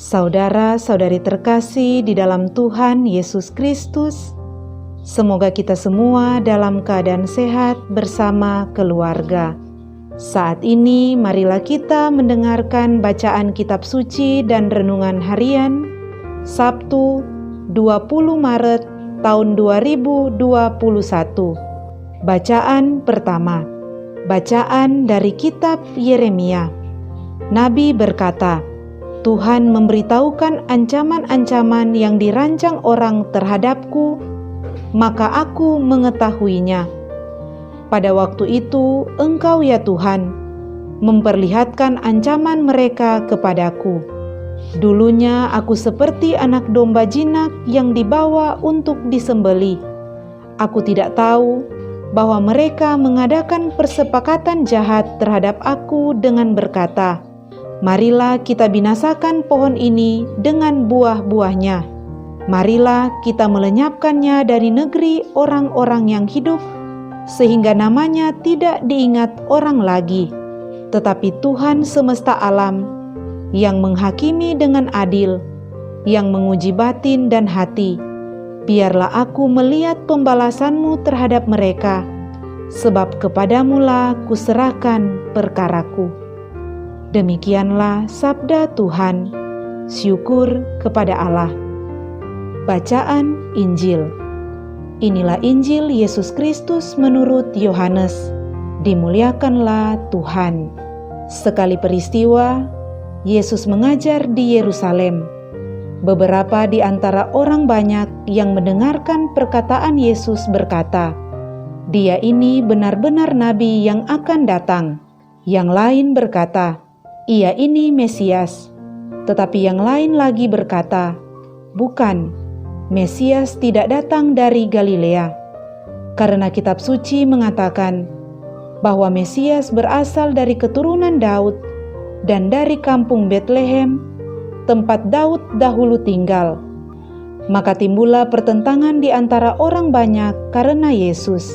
Saudara-saudari terkasih di dalam Tuhan Yesus Kristus, semoga kita semua dalam keadaan sehat bersama keluarga. Saat ini marilah kita mendengarkan bacaan kitab suci dan renungan harian Sabtu 20 Maret tahun 2021. Bacaan pertama, bacaan dari kitab Yeremia. Nabi berkata, Tuhan memberitahukan ancaman-ancaman yang dirancang orang terhadapku, maka aku mengetahuinya. Pada waktu itu, Engkau ya Tuhan, memperlihatkan ancaman mereka kepadaku. Dulunya aku seperti anak domba jinak yang dibawa untuk disembelih. Aku tidak tahu bahwa mereka mengadakan persepakatan jahat terhadap aku dengan berkata, marilah kita binasakan pohon ini dengan buah-buahnya. Marilah kita melenyapkannya dari negeri orang-orang yang hidup, sehingga namanya tidak diingat orang lagi. Tetapi Tuhan semesta alam, yang menghakimi dengan adil, yang menguji batin dan hati, biarlah aku melihat pembalasanmu terhadap mereka, sebab kepadamulah kuserahkan perkaraku. Demikianlah sabda Tuhan. Syukur kepada Allah. Bacaan Injil. Inilah Injil Yesus Kristus menurut Yohanes. Dimuliakanlah Tuhan. Sekali peristiwa, Yesus mengajar di Yerusalem. Beberapa di antara orang banyak yang mendengarkan perkataan Yesus berkata, "Dia ini benar-benar nabi yang akan datang." Yang lain berkata, "Ia ini Mesias." Tetapi yang lain lagi berkata, "Bukan, Mesias tidak datang dari Galilea." Karena kitab suci mengatakan bahwa Mesias berasal dari keturunan Daud dan dari kampung Betlehem, tempat Daud dahulu tinggal. Maka timbullah pertentangan di antara orang banyak karena Yesus.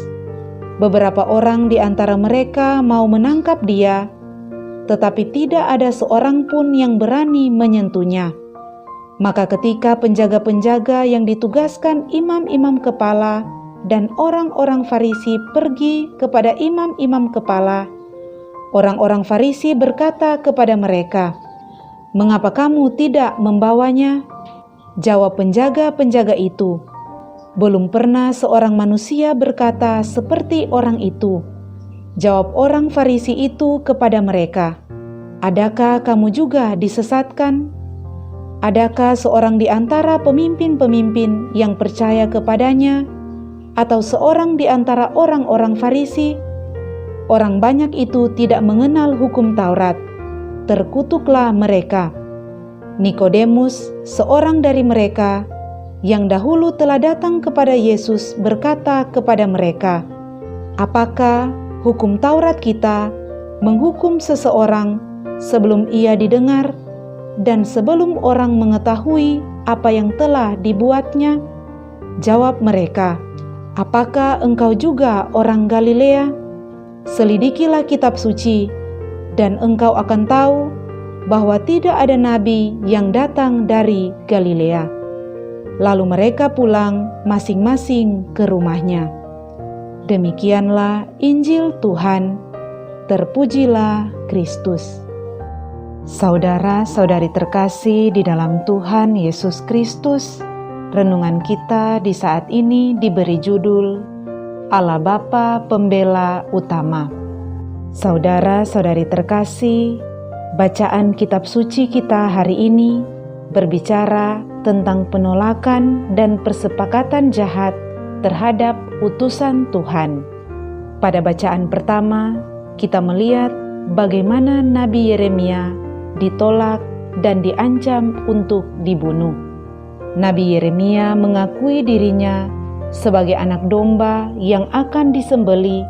Beberapa orang di antara mereka mau menangkap dia, tetapi tidak ada seorang pun yang berani menyentuhnya. Maka ketika penjaga-penjaga yang ditugaskan imam-imam kepala dan orang-orang Farisi pergi kepada imam-imam kepala, orang-orang Farisi berkata kepada mereka, "Mengapa kamu tidak membawanya?" Jawab penjaga-penjaga itu, "Belum pernah seorang manusia berkata seperti orang itu." Jawab orang Farisi itu kepada mereka, "Adakah kamu juga disesatkan? Adakah seorang di antara pemimpin-pemimpin yang percaya kepadanya, atau seorang di antara orang-orang Farisi? Orang banyak itu tidak mengenal hukum Taurat. Terkutuklah mereka." Nikodemus, seorang dari mereka, yang dahulu telah datang kepada Yesus, berkata kepada mereka, "Apakah hukum Taurat kita menghukum seseorang sebelum ia didengar dan sebelum orang mengetahui apa yang telah dibuatnya?" Jawab mereka, "Apakah engkau juga orang Galilea? Selidikilah kitab suci, dan engkau akan tahu bahwa tidak ada nabi yang datang dari Galilea." Lalu mereka pulang masing-masing ke rumahnya. Demikianlah Injil Tuhan. Terpujilah Kristus. Saudara-saudari terkasih di dalam Tuhan Yesus Kristus, renungan kita di saat ini diberi judul Allah Bapa Pembela Utama. Saudara-saudari terkasih, bacaan kitab suci kita hari ini berbicara tentang penolakan dan persepakatan jahat terhadap utusan Tuhan. Pada bacaan pertama, kita melihat bagaimana Nabi Yeremia ditolak dan diancam untuk dibunuh. Nabi Yeremia mengakui dirinya sebagai anak domba yang akan disembelih,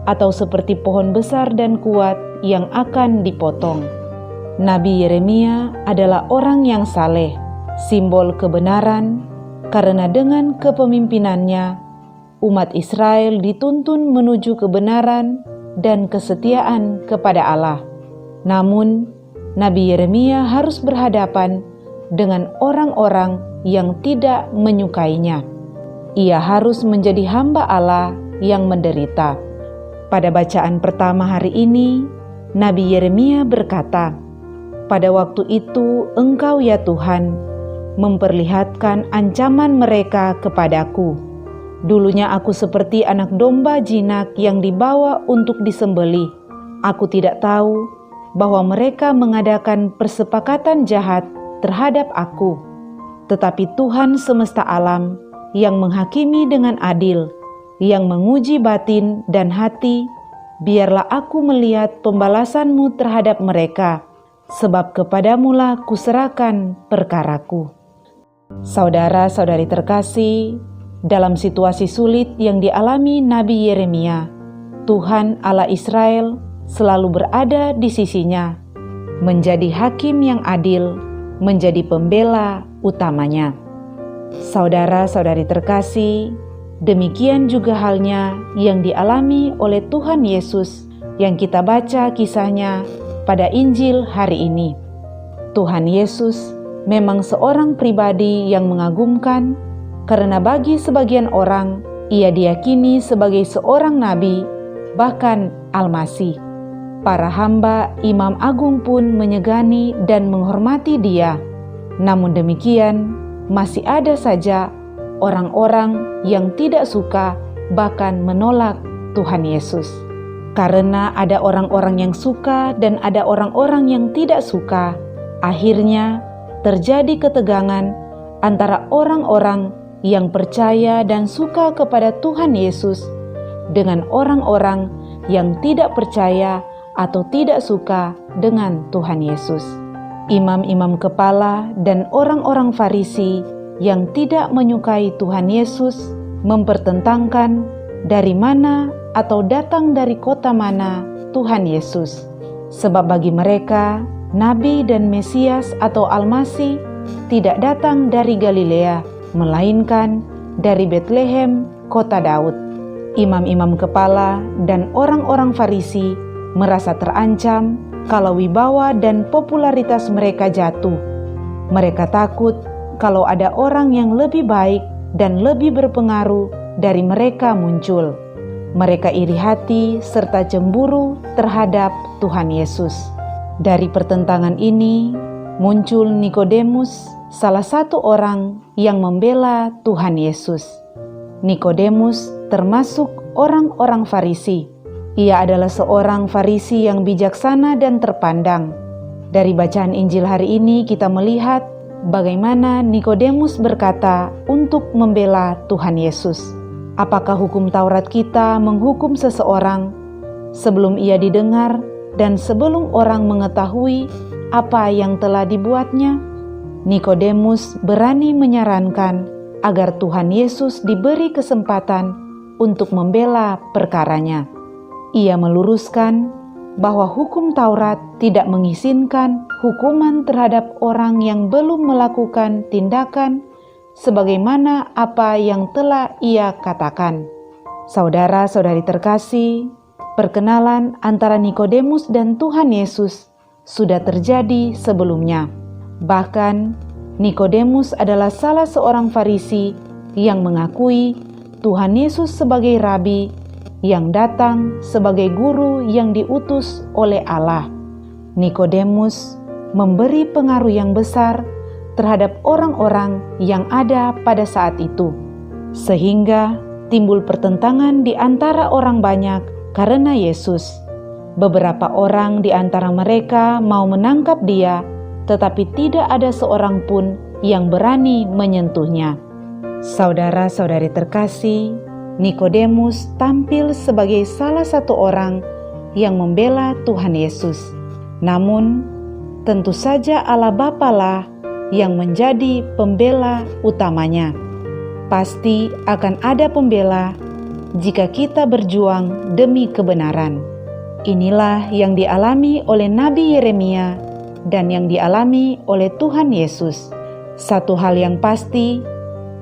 atau seperti pohon besar dan kuat yang akan dipotong. Nabi Yeremia adalah orang yang saleh, simbol kebenaran, karena dengan kepemimpinannya, umat Israel dituntun menuju kebenaran dan kesetiaan kepada Allah. Namun, Nabi Yeremia harus berhadapan dengan orang-orang yang tidak menyukainya. Ia harus menjadi hamba Allah yang menderita. Pada bacaan pertama hari ini, Nabi Yeremia berkata, "Pada waktu itu Engkau ya Tuhan, memperlihatkan ancaman mereka kepadaku. Dulunya aku seperti anak domba jinak yang dibawa untuk disembelih. Aku tidak tahu bahwa mereka mengadakan persepakatan jahat terhadap aku. Tetapi Tuhan semesta alam yang menghakimi dengan adil, yang menguji batin dan hati, biarlah aku melihat pembalasan-Mu terhadap mereka, sebab kepadamulah kuserahkan perkaraku." Saudara-saudari terkasih, dalam situasi sulit yang dialami Nabi Yeremia, Tuhan Allah Israel selalu berada di sisinya, menjadi hakim yang adil, menjadi pembela utamanya. Saudara-saudari terkasih, demikian juga halnya yang dialami oleh Tuhan Yesus yang kita baca kisahnya pada Injil hari ini. Tuhan Yesus memang seorang pribadi yang mengagumkan, karena bagi sebagian orang ia diyakini sebagai seorang nabi, bahkan Al-Masih. Para hamba Imam Agung pun menyegani dan menghormati dia. Namun demikian, masih ada saja orang-orang yang tidak suka, bahkan menolak Tuhan Yesus. Karena ada orang-orang yang suka dan ada orang-orang yang tidak suka, akhirnya terjadi ketegangan antara orang-orang yang percaya dan suka kepada Tuhan Yesus dengan orang-orang yang tidak percaya atau tidak suka dengan Tuhan Yesus. Imam-imam kepala dan orang-orang Farisi yang tidak menyukai Tuhan Yesus mempertentangkan dari mana atau datang dari kota mana Tuhan Yesus. Sebab bagi mereka, Nabi dan Mesias atau Al-Masih tidak datang dari Galilea, melainkan dari Betlehem, kota Daud. Imam-imam kepala dan orang-orang Farisi merasa terancam kalau wibawa dan popularitas mereka jatuh. Mereka takut kalau ada orang yang lebih baik dan lebih berpengaruh dari mereka muncul. Mereka iri hati serta cemburu terhadap Tuhan Yesus. Dari pertentangan ini muncul Nikodemus, salah satu orang yang membela Tuhan Yesus. Nikodemus termasuk orang-orang Farisi. Ia adalah seorang Farisi yang bijaksana dan terpandang. Dari bacaan Injil hari ini kita melihat bagaimana Nikodemus berkata untuk membela Tuhan Yesus. Apakah hukum Taurat kita menghukum seseorang sebelum ia didengar dan sebelum orang mengetahui apa yang telah dibuatnya? Nikodemus berani menyarankan agar Tuhan Yesus diberi kesempatan untuk membela perkaranya. Ia meluruskan bahwa hukum Taurat tidak mengizinkan hukuman terhadap orang yang belum melakukan tindakan sebagaimana apa yang telah ia katakan. Saudara-saudari terkasih, perkenalan antara Nikodemus dan Tuhan Yesus sudah terjadi sebelumnya. Bahkan, Nikodemus adalah salah seorang Farisi yang mengakui Tuhan Yesus sebagai rabi yang datang sebagai guru yang diutus oleh Allah. Nikodemus memberi pengaruh yang besar terhadap orang-orang yang ada pada saat itu, sehingga timbul pertentangan di antara orang banyak karena Yesus. Beberapa orang di antara mereka mau menangkap dia, tetapi tidak ada seorang pun yang berani menyentuhnya. Saudara-saudari terkasih, Nikodemus tampil sebagai salah satu orang yang membela Tuhan Yesus. Namun, tentu saja Allah Bapa lah yang menjadi pembela utamanya. Pasti akan ada pembela jika kita berjuang demi kebenaran. Inilah yang dialami oleh Nabi Yeremia dan yang dialami oleh Tuhan Yesus. Satu hal yang pasti,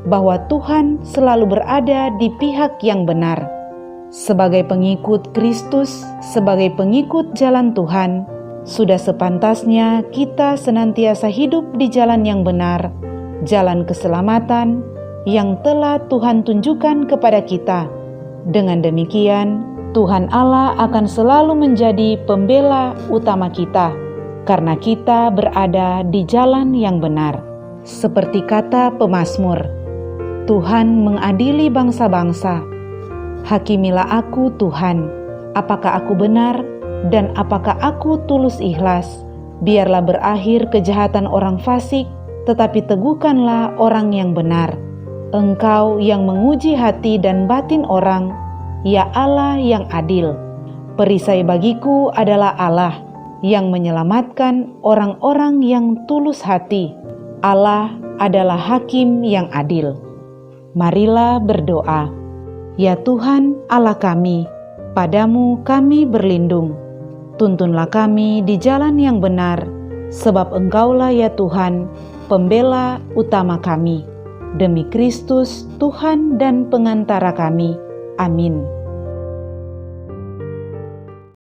bahwa Tuhan selalu berada di pihak yang benar. Sebagai pengikut Kristus, sebagai pengikut jalan Tuhan, Sudah sepantasnya kita senantiasa hidup di jalan yang benar, jalan keselamatan yang telah Tuhan tunjukkan kepada kita. Dengan demikian, Tuhan Allah akan selalu menjadi pembela utama kita, karena kita berada di jalan yang benar. Seperti kata pemazmur, Tuhan mengadili bangsa-bangsa. Hakimilah aku, Tuhan, apakah aku benar dan apakah aku tulus ikhlas. Biarlah berakhir kejahatan orang fasik, tetapi teguhkanlah orang yang benar. Engkau yang menguji hati dan batin orang, ya Allah yang adil. Perisai bagiku adalah Allah yang menyelamatkan orang-orang yang tulus hati. Allah adalah hakim yang adil. Marilah berdoa. Ya Tuhan Allah kami, padamu kami berlindung. Tuntunlah kami di jalan yang benar, sebab Engkaulah ya Tuhan, pembela utama kami. Demi Kristus, Tuhan dan pengantara kami. Amin.